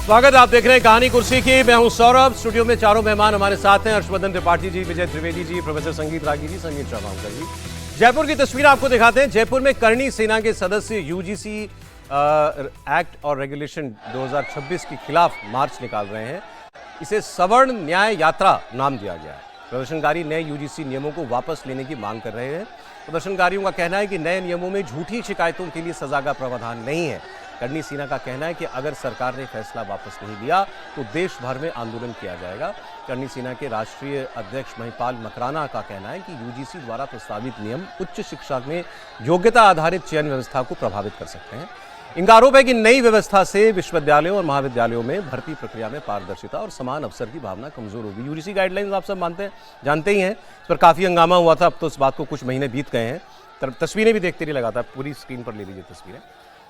स्वागत, आप देख रहे हैं कहानी कुर्सी की। मैं हूं सौरभ। स्टूडियो में चारों मेहमान हमारे साथ हैं। हर्षवर्धन त्रिपाठी जी, विजय त्रिवेदी जी, प्रोफेसर संगीत रागी जी, संगीत चौहानकर जी। जयपुर की तस्वीर आपको दिखाते हैं। जयपुर में करणी सेना के सदस्य यूजीसी एक्ट और रेगुलेशन 2026 के खिलाफ मार्च निकाल रहे हैं। इसे सवर्ण न्याय यात्रा नाम दिया गया है। प्रदर्शनकारी नए यूजीसी नियमों को वापस लेने की मांग कर रहे हैं। प्रदर्शनकारियों का कहना है कि नए नियमों में झूठी शिकायतों के लिए सजा का प्रावधान नहीं है। करणी सेना का कहना है कि अगर सरकार ने फैसला वापस नहीं लिया तो देश भर में आंदोलन किया जाएगा। करणी सेना के राष्ट्रीय अध्यक्ष महिपाल मकराना का कहना है कि यूजीसी द्वारा प्रस्तावित नियम उच्च शिक्षा में योग्यता आधारित चयन व्यवस्था को प्रभावित कर सकते हैं। इनका आरोप है कि नई व्यवस्था से विश्वविद्यालयों और महाविद्यालयों में भर्ती प्रक्रिया में पारदर्शिता और समान अवसर की भावना कमजोर होगी। यूजीसी गाइडलाइंस आप सब जानते ही हैं। इस पर काफी हंगामा हुआ था। अब तो इस बात को कुछ महीने बीत गए हैं। तस्वीरें भी देखते नहीं लगातार, पूरी स्क्रीन पर ले लीजिए तस्वीरें।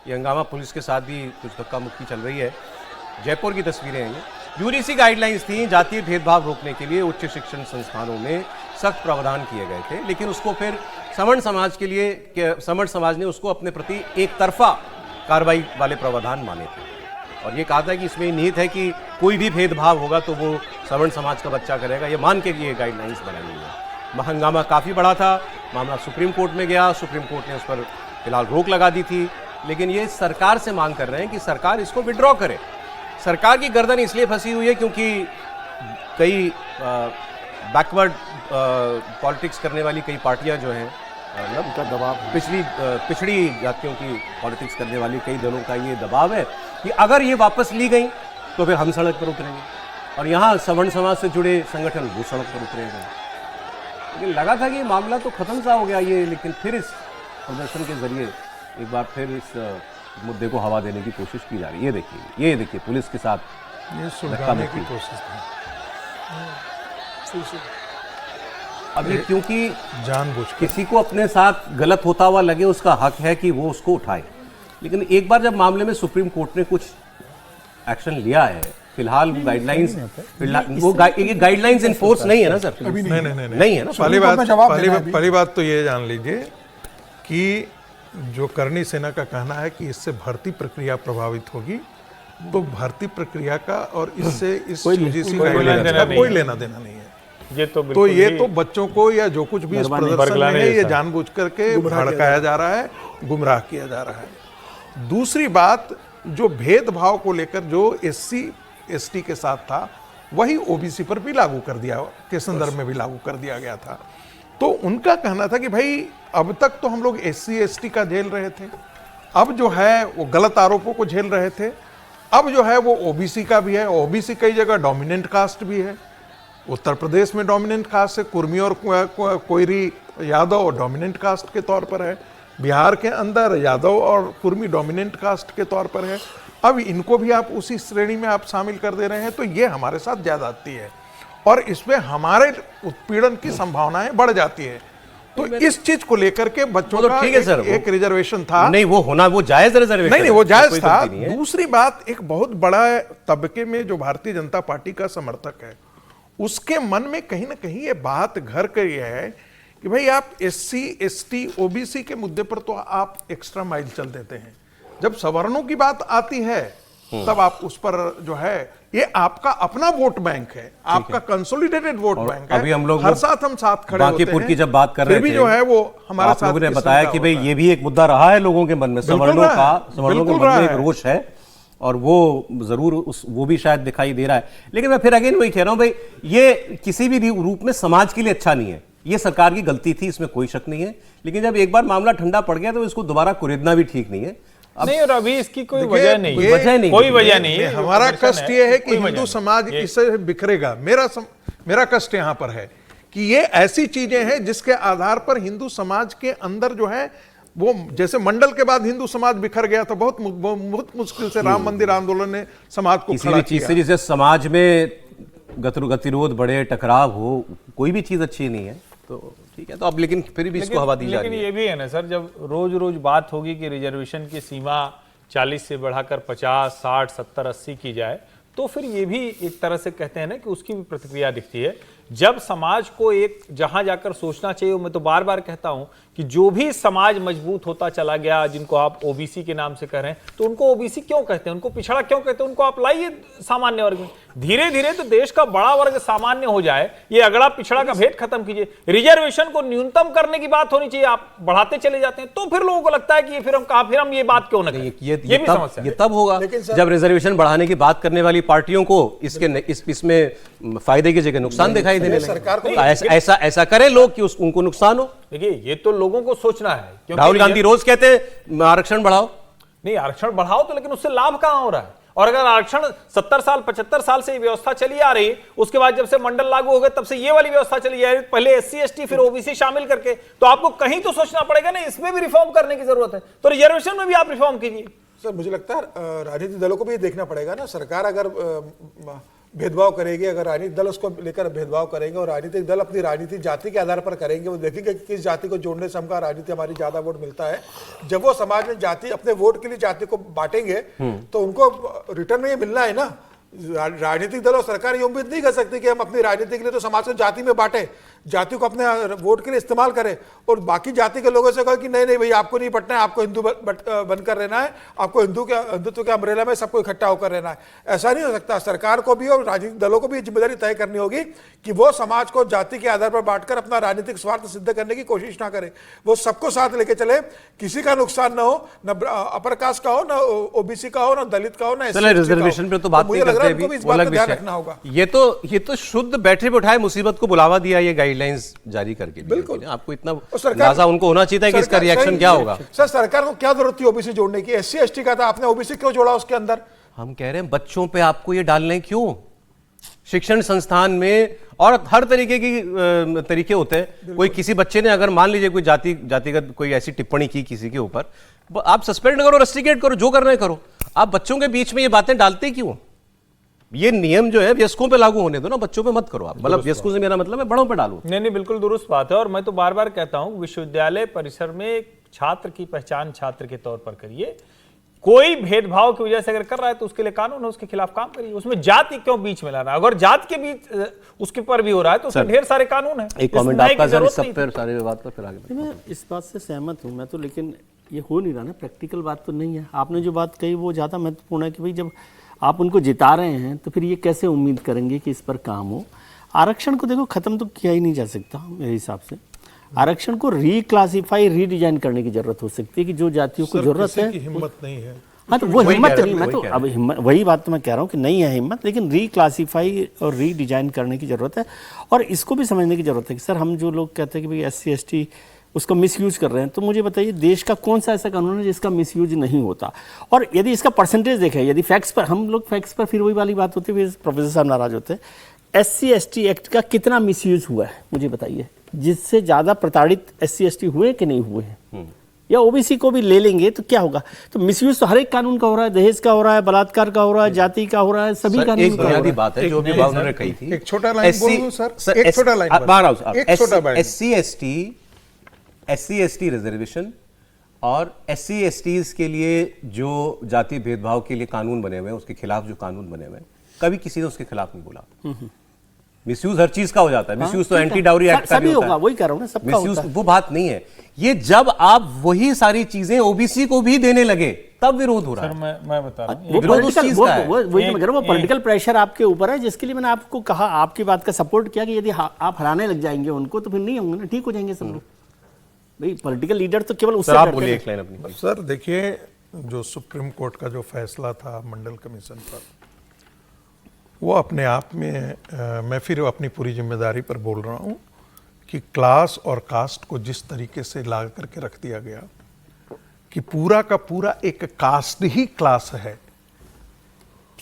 ये हंगामा पुलिस के साथ भी कुछ धक्का मुक्की चल रही है। जयपुर की तस्वीरें हैं ये। यूजीसी गाइडलाइंस थी, जातीय भेदभाव रोकने के लिए उच्च शिक्षण संस्थानों में सख्त प्रावधान किए गए थे, लेकिन उसको फिर सवर्ण समाज ने उसको अपने प्रति एक तरफा कार्रवाई वाले प्रावधान माने थे और ये कहा था कि इसमें निहित है कि कोई भी भेदभाव होगा तो वो सवर्ण समाज का बच्चा करेगा। ये मान के ये गाइडलाइंस बनाई हुई है। हंगामा काफ़ी बड़ा था। मामला सुप्रीम कोर्ट में गया। सुप्रीम कोर्ट ने उस पर फिलहाल रोक लगा दी थी, लेकिन ये सरकार से मांग कर रहे हैं कि सरकार इसको विड्रॉ करे। सरकार की गर्दन इसलिए फंसी हुई है क्योंकि कई बैकवर्ड पॉलिटिक्स करने वाली कई पार्टियां जो हैं, उनका दबाव, पिछड़ी जातियों की पॉलिटिक्स करने वाली कई दलों का ये दबाव है कि अगर ये वापस ली गई तो फिर हम सड़क पर उतरेंगे और यहाँ सवर्ण समाज से जुड़े संगठन वो सड़क पर उतरेंगे। लेकिन लगा था कि मामला तो खत्म सा हो गया ये, लेकिन फिर इस प्रदर्शन के जरिए एक बार फिर इस मुद्दे को हवा देने की कोशिश की जा रही है। ये देखिए पुलिस के साथ ये सुलझाने की कोशिश थी। अभी क्योंकि जानबूझ किसी को अपने साथ गलत होता हुआ लगे, उसका हक है कि वो उसको उठाए। लेकिन एक बार जब मामले में सुप्रीम कोर्ट ने कुछ एक्शन लिया है, फिलहाल गाइडलाइंस, वो गाइडलाइंस इन्फोर्स नहीं है ना सर? नहीं है ना। पहली बात तो ये जान लीजिए कि जो करणी सेना का कहना है कि इससे भर्ती प्रक्रिया प्रभावित होगी, तो भर्ती प्रक्रिया का और इससे इस यूजीसी गाइडलाइंस का कोई लेना देना नहीं है। ये तो बच्चों को या जो कुछ भी इस प्रदर्शन में है, ये जानबूझ करके भड़काया जा रहा है, गुमराह किया जा रहा है। दूसरी बात, जो भेदभाव को लेकर जो एससी एसटी के साथ था, वही ओबीसी पर भी लागू कर दिया के संदर्भ में भी लागू कर दिया गया था। तो उनका कहना था कि भाई अब तक तो हम लोग एससी एसटी का झेल रहे थे, अब जो है वो गलत आरोपों को झेल रहे थे, अब जो है वो ओबीसी का भी है। ओबीसी कई जगह डोमिनेंट कास्ट भी है। उत्तर प्रदेश में डोमिनेंट कास्ट है, कुर्मी और कोयरी यादव डोमिनेंट कास्ट के तौर पर है। बिहार के अंदर यादव और कुर्मी डोमिनेंट कास्ट के तौर पर है। अब इनको भी आप उसी श्रेणी में आप शामिल कर दे रहे हैं, तो ये हमारे साथ ज्यादती है और इसमें हमारे उत्पीड़न की संभावनाएं बढ़ जाती है। तो इस चीज को लेकर के बच्चों का एक रिजर्वेशन था। नहीं, वो होना, वो जायज रिजर्वेशन नहीं, वो जायज था। दूसरी बात, एक बहुत बड़ा तबके में जो भारतीय जनता पार्टी का समर्थक है, उसके मन में कहीं ना कहीं ये बात घर कर ये है कि भाई आप एससी एसटी ओबीसी के मुद्दे पर तो आप एक्स्ट्रा माइल चल देते हैं, जब सवर्णों की बात आती है तब आप उस पर जो है, ये आपका अपना वोट बैंक है, आपका कंसोलिडेटेड वोट बैंक है। अभी हम लोग हर साथ हम साथ खड़े होते हैं। की जब बात कर रहे थे, जो है वो हमारा साथ, लोगों ने बताया कि भाई ये भी एक मुद्दा रहा है लोगों के मन में, सवर्णों के मन में एक रोष है और वो जरूर वो भी शायद दिखाई दे रहा है। लेकिन मैं फिर अगेन वही कह रहा हूं भाई, ये किसी भी रूप में समाज के लिए अच्छा नहीं है। ये सरकार की गलती थी, इसमें कोई शक नहीं है। लेकिन जब एक बार मामला ठंडा पड़ गया तो इसको दोबारा कुरेदना भी ठीक नहीं है। नहीं, और अभी इसकी कोई वजह नहीं, कोई वजह नहीं है। हमारा कष्ट ये है कि हिंदू समाज इससे बिखरेगा। मेरा कष्ट यहाँ पर है कि ये ऐसी चीजें हैं जिसके आधार पर हिंदू समाज के अंदर जो है वो, जैसे मंडल के बाद हिंदू समाज बिखर गया था, बहुत मुश्किल से राम मंदिर आंदोलन ने समाज को किसी भी चीज से, जैसे समाज में गतिरोध बढ़े, टकराव हो, कोई भी चीज अच्छी नहीं है। तो ठीक है, तो अब लेकिन फिर भी इसको हवा दी जा रही है। लेकिन ये भी है ना सर, जब रोज रोज बात होगी कि रिजर्वेशन की सीमा 40 से बढ़ाकर 50, 60, 70, 80 की जाए, तो फिर ये भी एक तरह से कहते हैं ना कि उसकी भी प्रतिक्रिया दिखती है जब समाज को एक जहां जाकर सोचना चाहिए, मैं तो बार बार कहता हूं कि जो भी समाज मजबूत होता चला गया, जिनको आप ओबीसी के नाम से कह रहे हैं, तो उनको ओबीसी क्यों कहते हैं, उनको पिछड़ा क्यों कहते हैं, उनको आप लाइए सामान्य वर्ग में। धीरे धीरे तो देश का बड़ा वर्ग सामान्य हो जाए, ये अगड़ा पिछड़ा का भेद खत्म कीजिए। रिजर्वेशन को न्यूनतम करने की बात होनी चाहिए, आप बढ़ाते चले जाते हैं, तो फिर लोगों को लगता है कि फिर हम ये बात क्यों न करें। ये भी समस्या है। ये तब होगा जब रिजर्वेशन बढ़ाने की बात करने वाली पार्टियों को इसमें फायदे की जगह नुकसान दिखाई देने लगे। ऐसा करें लोग कि उनको नुकसान हो। देखिए, ये तो लोगों को सोचना है। राहुल गांधी रोज कहते हैं आरक्षण बढ़ाओ। नहीं, आरक्षण बढ़ाओ तो, लेकिन उससे लाभ कहां हो रहा है? और अगर आरक्षण 70 साल 75 साल से ये व्यवस्था चली आ रही, उसके बाद जब से मंडल लागू हो गए तब से ये वाली व्यवस्था चली आ रही, पहले SC ST फिर OBC शामिल करके, तो आपको कहीं तो सोचना पड़ेगा ना, इसमें भी रिफॉर्म करने की जरूरत है। तो रिजर्वेशन में भी आप रिफॉर्म कीजिए। सर, मुझे लगता है राजनीतिक दलों को भी देखना पड़ेगा ना। सरकार अगर भेदभाव करेगी, अगर राजनीतिक दल उसको लेकर भेदभाव करेंगे और राजनीतिक दल अपनी राजनीति जाति के आधार पर करेंगे, वो देखेंगे कि किस जाति को जोड़ने से हमका राजनीति हमारी ज्यादा वोट मिलता है। जब वो समाज में जाति अपने वोट के लिए जाति को बांटेंगे तो उनको रिटर्न में ये मिलना है ना। राजनीतिक दल और सरकार ये उम्मीद नहीं कर सकती कि हम अपनी राजनीति के लिए तो समाज को जाति में बांटे, जाति को अपने वोट के लिए इस्तेमाल करें और बाकी जाति के लोगों से कहो कि नहीं नहीं भाई आपको नहीं बटना है, आपको हिंदू बनकर रहना है, आपको हिंदुत्व के अम्ब्रेला में सबको इकट्ठा होकर रहना है। ऐसा नहीं हो सकता। सरकार को भी और राजनीतिक दलों को भी जिम्मेदारी तय करनी होगी कि वो समाज को जाति के आधार पर बांटकर अपना राजनीतिक स्वार्थ सिद्ध करने की कोशिश ना करे, वो सबको साथ लेके चले, किसी का नुकसान ना हो, न अपर कास्ट का हो, न OBC का हो, न दलित का हो, न रिजर्वेशन पे तो बात नहीं करते अभी, इस बात का ध्यान रखना होगा। ये तो शुद्ध बैठे बिठाए मुसीबत को बुलावा दिया ये गाइडलाइंस जारी करके। बिल्कुल, आपको इतना अंदाजा उनको होना चाहिए था कि इसका रिएक्शन क्या होगा। सर, सरकार को क्या जरूरत थी OBC जोड़ने की? SC ST का था, आपने OBC क्यों जोड़ा उसके अंदर? हम कह रहे हैं बच्चों पे आपको ये डालने क्यों? शिक्षण संस्थान में और हर तरीके की तरीके होते हैं। कोई किसी बच्चे ने अगर मान लीजिए कोई जातिगत कोई ऐसी टिप्पणी की किसी के ऊपर, आप सस्पेंड करो, रेस्ट्रिकेट करो, जो करना है करो। आप बच्चों के बीच में ये बातें डालते क्यों? ये नियम जो है वयस्कों पे लागू होने दो ना, बच्चों पे मत करो आप। मतलब वयस्कों से मेरा मतलब है बड़ों पे डालो। नहीं, बिल्कुल दुरुस्त बात है। और मैं तो बार बार कहता हूं, विश्वविद्यालय परिसर में छात्र की पहचान छात्र के तौर पर करिए। कोई भेदभाव की वजह से अगर कर रहा है तो उसके लिए कानून है, उसके खिलाफ काम करिए। उसमें जाति क्यों बीच में ला रहा है? अगर जात के बीच उसके पर भी हो रहा है तो उसमें ढेर सारे कानून है। एक कमेंट आपका सर, सब पर सारे विवाद पर फिर आगे। मैं इस बात से सहमत हूं मैं तो, लेकिन ये हो नहीं रहा ना, प्रैक्टिकल बात तो नहीं है। आपने जो बात कही वो ज़्यादा महत्वपूर्ण है कि भाई जब आप उनको जिता रहे हैं तो फिर ये कैसे उम्मीद करेंगे कि इस पर काम हो। आरक्षण को देखो ख़त्म तो किया ही नहीं जा सकता मेरे हिसाब से। आरक्षण को रीक्लासीफाई रीडिजाइन करने की जरूरत हो सकती है कि जो जातियों को जरूरत है, हिम्मत नहीं है। हाँ तो वो हिम्मत नहीं, मैं तो अब वही बात तो मैं कह रहा हूँ कि नहीं है हिम्मत, लेकिन रीक्लासीफाई और रीडिजाइन करने की जरूरत है। और इसको भी समझने की जरूरत है कि सर हम जो लोग कहते हैं कि भाई SC ST उसको मिसयूज कर रहे हैं, तो मुझे बताइए देश का कौन सा ऐसा कानून है जिसका मिसयूज नहीं होता? और यदि इसका परसेंटेज देखें, यदि फैक्ट्स पर हम लोग फैक्ट्स पर फिर वही वाली बात होती है, प्रोफेसर साहब नाराज होते हैं। SC ST एक्ट का कितना मिसयूज हुआ है मुझे बताइए, जिससे ज़्यादा प्रताड़ित SC ST हुए कि नहीं हुए हैं? या OBC को भी ले लेंगे तो क्या होगा? तो मिसयूज तो हर एक कानून का हो रहा है, दहेज का हो रहा है, बलात्कार का हो रहा है, जाति का हो रहा है, सभी कानून का हो रहा है। बात है जो भी बात उन्होंने कही थी। एक छोटा लाइन बोल दूं सर, एक छोटा लाइन बाहर आओ। SC ST रिजर्वेशन और SC STs के लिए जो जाति भेदभाव के लिए कानून बने हुए हैं, उसके खिलाफ जो कानून बने हुए हैं, कभी किसी ने उसके खिलाफ नहीं बोला। मिसयूज हर चीज का हो जाता है। मिसयूज तो एंटी डाउरी एक्ट का भी होता है, वही कह रहा हूं ना, सबका मिसयूज वो बात नहीं है। ये जब आप वही सारी चीजें OBC को भी देने लगे तब विरोध हो रहा है। मैं बता रहा हूं, वो पॉलिटिकल प्रेशर आपके ऊपर है, जिसके लिए मैंने आपको कहा, आपकी बात का सपोर्ट किया कि यदि आप हराने लग जाएंगे उनको तो फिर नहीं होंगे ना, ठीक हो जाएंगे सब लोग। भाई पॉलिटिकल लीडर तो केवल उससे आप बोलिए एक लाइन अपनी। सर देखिए, जो सुप्रीम कोर्ट का जो फैसला था मंडल कमीशन पर, वो अपने आप में मैं फिर अपनी पूरी जिम्मेदारी पर बोल रहा हूँ कि क्लास और कास्ट को जिस तरीके से ला करके रख दिया गया कि पूरा का पूरा एक कास्ट ही क्लास है,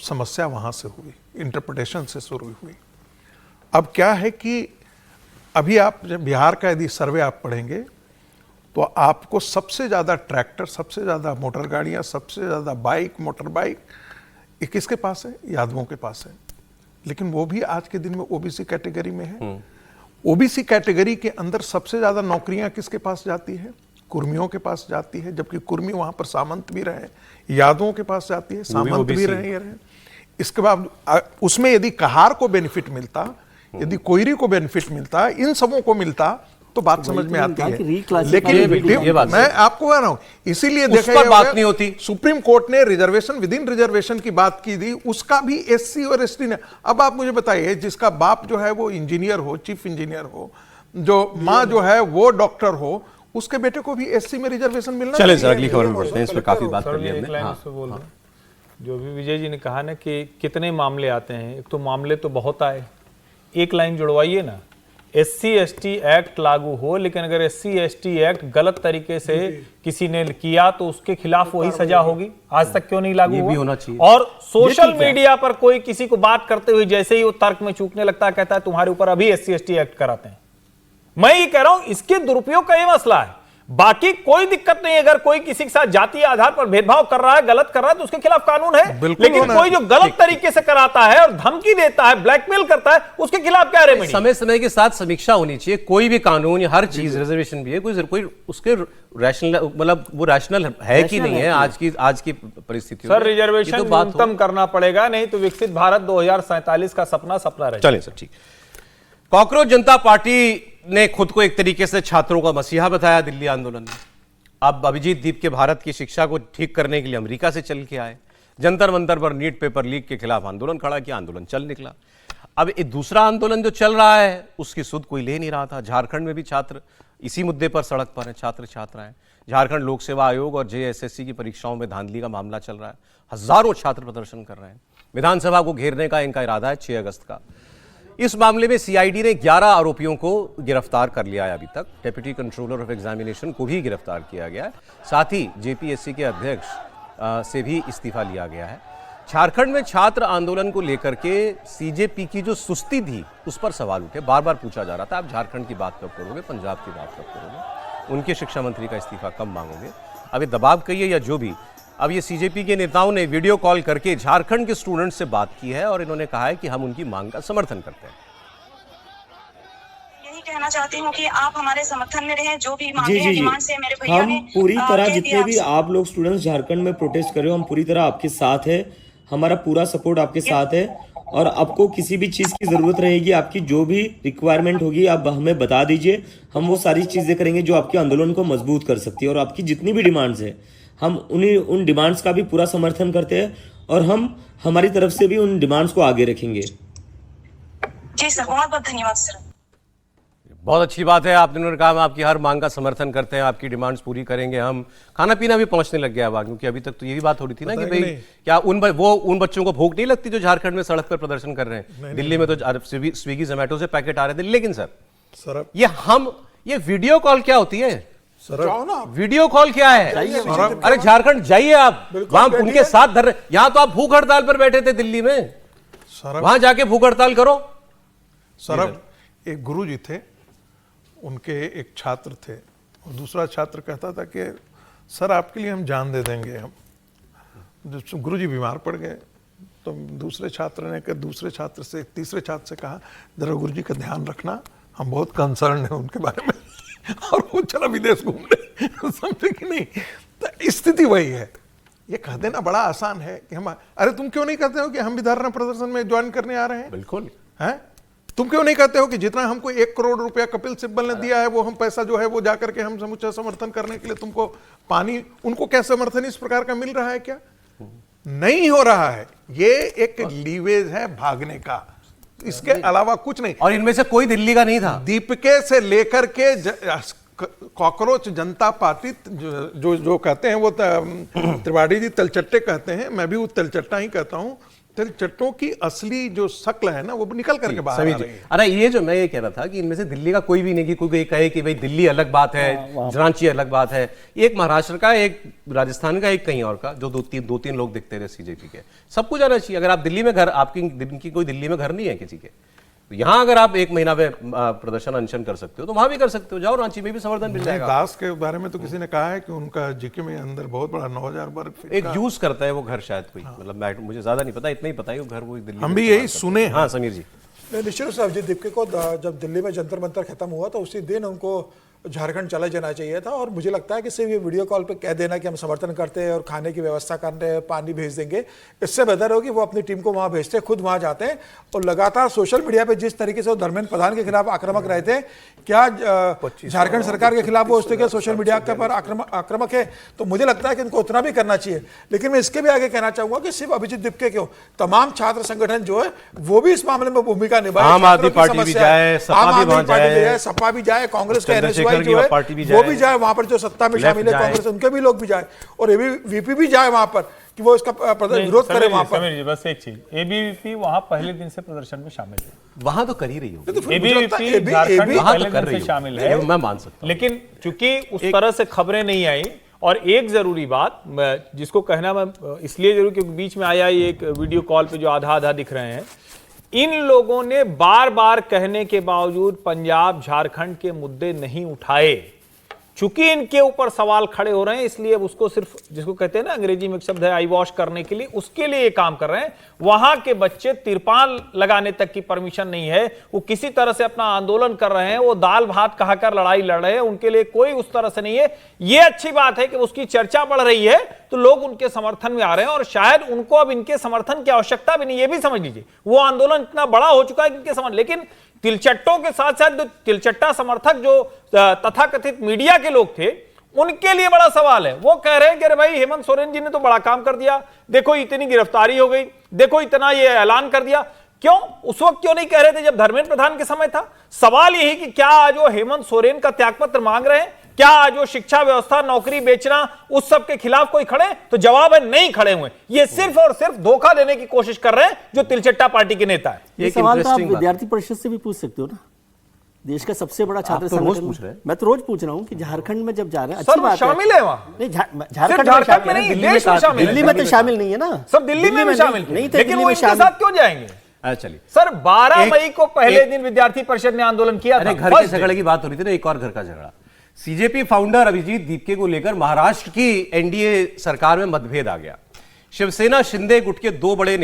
समस्या वहाँ से हुई, इंटरप्रिटेशन से शुरू हुई। अब क्या है कि अभी आप बिहार का यदि सर्वे आप पढ़ेंगे तो आपको सबसे ज़्यादा ट्रैक्टर, सबसे ज़्यादा मोटर गाड़ियाँ, सबसे ज़्यादा बाइक, मोटर बाइक ये किसके पास है? यादवों के पास है। लेकिन वो भी आज के दिन में OBC कैटेगरी में है। OBC कैटेगरी के अंदर सबसे ज़्यादा नौकरियां किसके पास जाती है? कुर्मियों के पास जाती है, जबकि कुर्मी वहाँ पर सामंत भी रहे। यादवों के पास जाती है, सामंत भी रहे। इसके बाद उसमें यदि कहार को बेनिफिट मिलता, यदि कोयरी को बेनिफिट मिलता, इन सबों को मिलता, तो बात समझ में आती है। लेकिन ये बात मैं आपको कह रहा हूं, इसीलिए उस देखा पर गया बात होगा, नहीं होती। सुप्रीम कोर्ट ने रिजर्वेशन विद इन रिजर्वेशन की बात की थी, उसका भी एससी और एसटी ने। अब आप मुझे बताइए, जिसका बाप जो है वो इंजीनियर हो, चीफ इंजीनियर हो, जो माँ जो है वो डॉक्टर हो, उसके बेटे को भी एससी में रिजर्वेशन मिलना चले सर चाहिए। अगली खबर में बढ़ते हैं, इस पर काफी बात कर सर, ली मैं एक हमने। लाइन हाँ, उससे बोल रहा हूं। जो भी विजय जी ने कहा ना कि कितने मामले आते हैं, एक तो मामले तो बहुत आए, एक लाइन जुड़वाइए ना, SC ST एक्ट लागू हो, लेकिन अगर SC ST एक्ट गलत तरीके से किसी ने किया तो उसके खिलाफ वही सजा होगी। आज तक क्यों नहीं लागू ये भी हुआ? होना चाहिए। और सोशल मीडिया पर कोई किसी को बात करते हुए जैसे ही वो तर्क में चूकने लगता है, कहता है तुम्हारे ऊपर अभी SC ST एक्ट कराते हैं। मैं ये कह रहा हूं, इसके दुरुपयोग का ये मसला है, बाकी कोई दिक्कत नहीं। अगर कोई किसी के साथ जातीय आधार पर भेदभाव कर रहा है, गलत कर रहा है, तो उसके खिलाफ कानून है। बिल्कुल लेकिन होना कोई जो गलत तरीके से कराता है और धमकी देता है, ब्लैकमेल करता है, उसके खिलाफ क्या रेमेडी? समय समय के साथ समीक्षा होनी चाहिए। कोई भी कानून या हर चीज, रिजर्वेशन भी है, कोई उसके रैशनल, मतलब वो रैशनल है कि नहीं है आज की परिस्थितियों सर, में। ये रिजर्वेशन तो बात न्यूनतम करना पड़ेगा, नहीं तो विकसित भारत 2047 का सपना सपना रहे। चलें सर, ठीक। कॉकरोच जनता पार्टी ने खुद को एक तरीके से छात्रों का मसीहा बताया दिल्ली आंदोलन में। अब अभिजीत दीप के भारत की शिक्षा को ठीक करने के लिए अमेरिका से चल के आए, जंतर मंतर पर नीट पेपर लीक के खिलाफ आंदोलन खड़ा किया, आंदोलन चल निकला। अब एक दूसरा आंदोलन जो चल रहा है उसकी सुध कोई ले नहीं रहा था। झारखंड में भी छात्र इसी मुद्दे पर सड़क पर हैं, छात्र छात्राएं। झारखंड लोक सेवा आयोग और JSSC की परीक्षाओं में धांधली का मामला चल रहा है, हजारों छात्र प्रदर्शन कर रहे हैं। विधानसभा को घेरने का इनका इरादा है 6 अगस्त का। इस मामले में CID ने 11 आरोपियों को गिरफ्तार कर लिया है अभी तक। डेप्यूटी कंट्रोलर ऑफ एग्जामिनेशन को भी गिरफ्तार किया गया है। साथ ही JPSC के अध्यक्ष से भी इस्तीफा लिया गया है। झारखंड में छात्र आंदोलन को लेकर के CJP की जो सुस्ती थी उस पर सवाल उठे। बार बार पूछा जा रहा था, आप झारखंड की बात कब करोगे, पंजाब की बात कब करोगे, उनके शिक्षा मंत्री का इस्तीफा कब मांगोगे। अब ये दबाव कहिए या जो भी, अब ये CJP के नेताओं ने वीडियो कॉल करके झारखंड के स्टूडेंट्स से बात की है और इन्होंने कहा है कि हम उनकी मांग का समर्थन करते हैं। यही कहना चाहती हूँ कि आप हमारे समर्थन में रहें, जो भी मांगे हैं, डिमांड्स है मेरे भैया हम ने पूरी तरह कह दिया जितने भी आपसे। आप लोग स्टूडेंट्स झारखंड में प्रोटेस्ट कर रहे हो, हम पूरी तरह आपके साथ है, हमारा पूरा सपोर्ट आपके साथ है। और आपको किसी भी चीज की जरूरत रहेगी, आपकी जो भी रिक्वायरमेंट होगी आप हमें बता दीजिए, हम वो सारी चीजें करेंगे जो आपके आंदोलन को मजबूत कर सकती है। और आपकी जितनी भी डिमांड्स है, हम उन डिमांड्स का भी पूरा समर्थन करते हैं और हम हमारी तरफ से भी उन डिमांड्स को आगे रखेंगे। जी सर, बहुत बहुत धन्यवाद सर। बहुत अच्छी बात है, आपने उन्होंने कहा हम आपकी हर मांग का समर्थन करते हैं, आपकी डिमांड्स पूरी करेंगे। हम खाना पीना भी पहुंचने लग गया है, क्योंकि अभी तक तो ये भी बात हो रही थी ना कि भाई क्या उन बच्चों को भूख नहीं लगती जो झारखंड में सड़क पर प्रदर्शन कर रहे हैं। दिल्ली में तो स्विगी जोमेटो से पैकेट आ रहे थे। लेकिन सर ये वीडियो कॉल क्या होती है? वीडियो कॉल क्या है? अरे झारखंड जाइए आप, वहां उनके साथ धर। यहां तो आप भूख हड़ताल पर बैठे थे दिल्ली में, वहां जाके भूख हड़ताल करो। सर, एक गुरु जी थे, उनके एक छात्र थे और दूसरा छात्र कहता था कि सर आपके लिए हम जान दे देंगे। हम जब गुरु जी बीमार पड़ गए तो दूसरे छात्र ने दूसरे छात्र से तीसरे छात्र से कहा जरा गुरु जी का ध्यान रखना, हम बहुत कंसर्न है उनके बारे में। और वो चला विदेश घूमने। समझे कि नहीं? तो स्थिति वही है। ये कह देना बड़ा आसान है कि हम, अरे तुम क्यों नहीं कहते हो कि हम भी धरना प्रदर्शन में ज्वाइन करने आ रहे हैं? बिल्कुल है। तुम क्यों नहीं कहते हो कि जितना हमको 1 करोड़ रुपया कपिल सिब्बल ने दिया है वो हम पैसा जो है वो जाकर के हम समुच्चय समर्थन करने के लिए तुमको पानी, उनको क्या समर्थन इस प्रकार का मिल रहा है? क्या नहीं हो रहा है। ये एक लीवेज है भागने का, इसके अलावा कुछ नहीं। और इनमें से कोई दिल्ली का नहीं था। दीपके से लेकर के कॉकरोच जनता पार्टी जो कहते हैं वो त्रिपाठी जी तलचट्टे कहते हैं, मैं भी वो तलचट्टा ही कहता हूं। तलचट्टों की असली जो शक्ल है ना वो निकल करके बाहर आ रही है। अरे ये जो मैं ये कह रहा था कि इनमें से दिल्ली का कोई भी नहीं, कि कोई कहे कि भाई दिल्ली अलग बात है, रांची अलग बात है। एक महाराष्ट्र का, एक राजस्थान का, एक कहीं और का, जो दो तीन लोग दिखते थे CJP के। सब कुछ आना चाहिए। अगर आप दिल्ली में घर, आपकी कोई दिल्ली में घर नहीं है किसी के, तो यहां अगर आप 1 महीना में प्रदर्शन अनशन कर सकते हो तो वहां भी कर सकते हो। जाओ, रांची में भी समर्थन मिल जाएगा। दास के बारे में तो किसी ने कहा है कि उनका जीके में अंदर बहुत बड़ा 9000 वर्ग फीट एक यूज करता है वो घर, शायद कोई, मतलब मुझे ज्यादा नहीं पता, इतना ही पता है वो घर वो दिल्ली। हम भी यही सुने। हाँ समीर जी, निश्चित रूप से अभिजीत दीपके को जब दिल्ली में जंतर मंतर खत्म हुआ तो उसी दिन उनको झारखंड चला जाना चाहिए था। और मुझे लगता है कि सिर्फ ये वीडियो कॉल पे कह देना कि हम समर्थन करते हैं और खाने की व्यवस्था कर रहे हैं, पानी भेज देंगे, इससे बेहतर होगी वो अपनी टीम को वहां भेजते, खुद वहां जाते हैं। और लगातार सोशल मीडिया पे जिस तरीके से वो धर्मेंद्र प्रधान के खिलाफ आक्रामक रहे थे, क्या झारखंड सरकार के खिलाफ वो उस तरीके सोशल मीडिया के पर आक्रामक है? तो मुझे लगता है कि उनको उतना भी करना चाहिए। लेकिन मैं इसके भी आगे कहना चाहूंगा कि सिर्फ अभिजीत दीपके क्यों, तमाम छात्र संगठन जो है वो भी इस मामले में भूमिका निभाए। आम आदमी पार्टी भी जाए, सपा भी वहां जाए, सपा भी जाए, कांग्रेस के चंद्रशेखर NSY जो है पार्टी भी वो जाए, भी जाए, वहां पर जो सत्ता में शामिल है कांग्रेस, उनके भी लोग भी जाए, और एबीवीपी भी जाए वहां पर कि वो इसका विरोध करे वहां पर। समीर जी, बस एक चीज, एबीवीपी वहां पहले दिन से प्रदर्शन में शामिल है। वहां तो कर ही रही होगी, एबीवीपी झारखंड वहां पहले तो कर दिन रही से शामिल है, मैं मान सकता हूं। लेकिन चूंकि उस तरह से खबरें नहीं आई। और एक जरूरी बात जिसको कहना मैं इसलिए जरूर, क्योंकि बीच में आया ये एक वीडियो कॉल पे जो आधा आधा दिख रहे हैं, इन लोगों ने बार बार कहने के बावजूद पंजाब झारखंड के मुद्दे नहीं उठाए। चूंकि इनके ऊपर सवाल खड़े हो रहे हैं, इसलिए अब उसको सिर्फ, जिसको कहते हैं ना अंग्रेजी में एक शब्द है आई वॉश करने के लिए, उसके लिए ये काम कर रहे हैं। वहां के बच्चे तिरपाल लगाने तक की परमिशन नहीं है, वो किसी तरह से अपना आंदोलन कर रहे हैं, वो दाल भात खाकर लड़ाई लड़ रहे हैं, उनके लिए कोई उस तरह से नहीं है। ये अच्छी बात है कि उसकी चर्चा बढ़ रही है तो लोग उनके समर्थन में आ रहे हैं, और शायद उनको अब इनके समर्थन की आवश्यकता भी नहीं, ये भी समझ लीजिए। वो आंदोलन इतना बड़ा हो चुका है कि इनके समर्थन, लेकिन तिलचट्टों के साथ साथ जो तिलचट्टा समर्थक जो तथाकथित मीडिया के लोग थे, उनके लिए बड़ा सवाल है। वो कह रहे हैं कि अरे भाई हेमंत सोरेन जी ने तो बड़ा काम कर दिया, देखो इतनी गिरफ्तारी हो गई, देखो इतना ये ऐलान कर दिया। क्यों उस वक्त क्यों नहीं कह रहे थे जब धर्मेंद्र प्रधान के समय था? सवाल यही कि क्या आज वो हेमंत सोरेन का त्यागपत्र मांग रहे हैं? क्या आज वो शिक्षा व्यवस्था, नौकरी बेचना, उस सब के खिलाफ कोई खड़े? तो जवाब है नहीं खड़े हुए। ये सिर्फ और सिर्फ धोखा देने की कोशिश कर रहे हैं जो तिलचट्टा पार्टी के नेता है। ये सवाल तो आप विद्यार्थी परिषद से भी पूछ सकते हो ना, देश का सबसे बड़ा छात्र संगठन। मैं तो रोज पूछ रहा हूँ कि झारखंड में जब जा रहे हैं, अच्छी बात है, शामिल है वहां नहीं, झारखंड में नहीं, देश में शामिल है। दिल्ली में तो शामिल नहीं है ना, सब दिल्ली में भी शामिल नहीं, लेकिन वो इनके साथ क्यों जाएंगे? चलिए सर 12 मई को पहले दिन विद्यार्थी परिषद ने आंदोलन किया था। घर के झगड़े की बात हो रही थी ना, एक और घर का झगड़ा, सीजेपी फाउंडर अभिजीत दीपके को लेकर महाराष्ट्र की एनडीए सरकार में मतभेद आ गया। शिवसेना शिंदे गुट के दो बड़े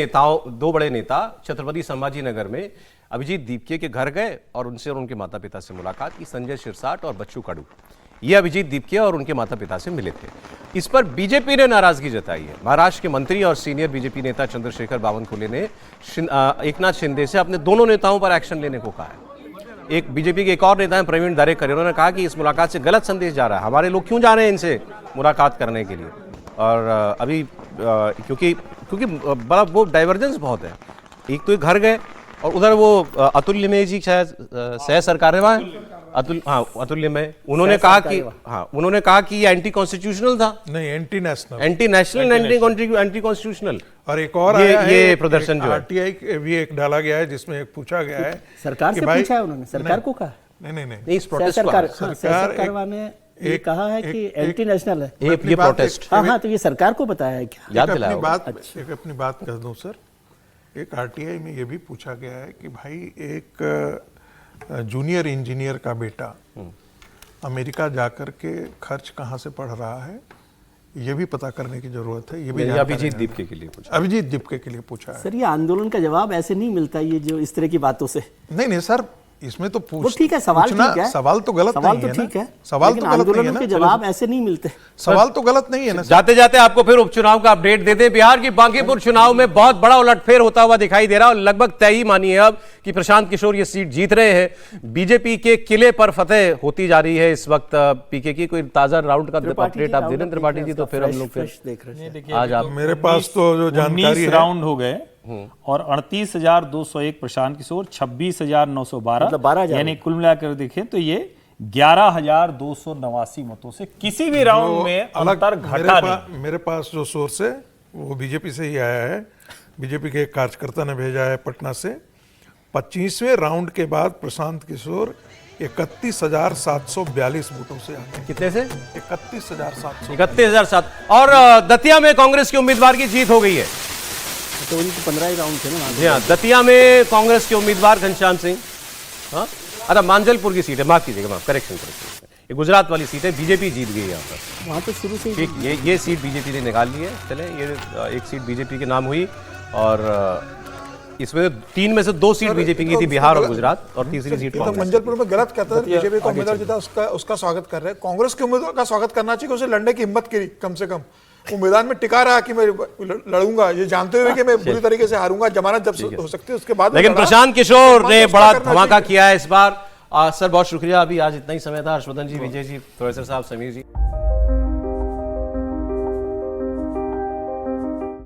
नेता छत्रपति संभाजी नगर में अभिजीत दीपके के घर गए और उनसे और उनके माता पिता से मुलाकात की। संजय शिरसाट और बच्चू कडू ये अभिजीत दीपके और उनके माता पिता से मिले थे। इस पर बीजेपी ने नाराजगी जताई है। महाराष्ट्र के मंत्री और सीनियर बीजेपी नेता चंद्रशेखर बावनकुले ने एकनाथ शिंदे से अपने दोनों नेताओं पर एक्शन लेने को कहा है। एक बीजेपी के एक और नेता हैं प्रवीण दरेकर, उन्होंने कहा कि इस मुलाकात से गलत संदेश जा रहा है, हमारे लोग क्यों जा रहे हैं इनसे मुलाकात करने के लिए। और अभी क्योंकि बड़ा वो डाइवर्जेंस बहुत है, एक तो घर गए और उधर वो अतुल्य में जी शायद सह सरकार है वहाँ अतुल्य में, उन्होंने कहा कि ये एंटी कॉन्स्टिट्यूशनल था। नहीं, एंटी नेशनल, एंटी कॉन्स्टिट्यूशनल। और एक और ये प्रदर्शन जो आरटीआई भी एक डाला गया है जिसमें एक पूछा गया है, सरकार से पूछा है उन्होंने, सरकार को कहा नहीं इस प्रोटेस्ट सरकार ने ये कहा है कि एंटी नेशनल है ये प्रोटेस्ट। हाँ, तो ये सरकार को पता है क्या? याद दिलाओ। एक अपनी बात कह दूं सर, एक आरटीआई में ये भी पूछा गया है कि भाई एक जूनियर इंजीनियर का बेटा अमेरिका जाकर के खर्च कहाँ से पढ़ रहा है, ये भी पता करने की जरूरत है। ये भी अभिजीत दीपके के लिए पूछा, अभिजीत दीपके के लिए पूछा है। सर ये आंदोलन का जवाब ऐसे नहीं मिलता, ये जो इस तरह की बातों से। नहीं सर, इसमें तो ठीक है, सवाल ठीक है, सवाल तो गलत नहीं है, ठीक है, सवाल तो गलत नहीं है ना, जवाब ऐसे नहीं मिलते, सवाल तो गलत नहीं है ना। जाते जाते आपको फिर उपचुनाव का अपडेट देते। बिहार की बांकीपुर चुनाव में बहुत बड़ा उलटफेर होता हुआ दिखाई दे रहा है और लगभग तय ही मानिए अब कि प्रशांत किशोर ये सीट जीत रहे हैं। बीजेपी के किले पर फतेह होती जा रही है इस वक्त पीके की। कोई ताजा राउंड का अपडेट आप दे दें त्रिपाठी जी, तो फिर हम लोग फिर देख रहे हैं। आज आप मेरे पास तो जो जानकारी है, राउंड हो गए और 38,201 प्रशांत किशोर, 26,912, मतलब 12,000, यानी कुल मिलाकर देखें तो ये 11,289 मतों से किसी भी राउंड में अंतर घटा नहीं। मेरे पास जो सोर्स है वो बीजेपी से ही आया है, बीजेपी के एक कार्यकर्ता ने भेजा है पटना से। 25वें राउंड के बाद प्रशांत किशोर 31,742 वोटों से आगे। कितने से? 31,700। और दतिया में कांग्रेस के उम्मीदवार की जीत हो गई है। तो उनकी 15 ही राउंड थे ना। जी हाँ, दतिया में कांग्रेस के उम्मीदवार घनश्याम सिंह, हाँ अच्छा मांजलपुर की सीट है, माफ कीजिएगा, करेक्शन ये गुजरात वाली सीट है, बीजेपी जीत गई यहाँ पर। वहाँ तो शुरू से ठीक, ये सीट बीजेपी ने निकाल ली है। चले, ये एक सीट बीजेपी के नाम हुई और इसमें 3 में से 2 सीट बीजेपी की थी, बिहार और गुजरात, और तीसरी सीट तो कांग्रेस। मंजलपुर में गलत कहता है, बीजेपी का उम्मीदवार जीता उसका स्वागत कर रहे हैं। कांग्रेस के उम्मीदवार का स्वागत करना चाहिए, उसे लड़ने की हिम्मत करी, कम से कम वो मैदान में टिका रहा कि मैं लड़ूंगा, ये जानते हुए कि मैं बुरी तरीके से हारूंगा, जमानत जब हो सकती है उसके बाद। लेकिन प्रशांत किशोर ने बड़ा धमाका किया है इस बार। सर बहुत शुक्रिया, अभी आज इतना ही समय था। हर्षवर्धन जी, विजय जी, प्रोफेसर साहब, समीर जी।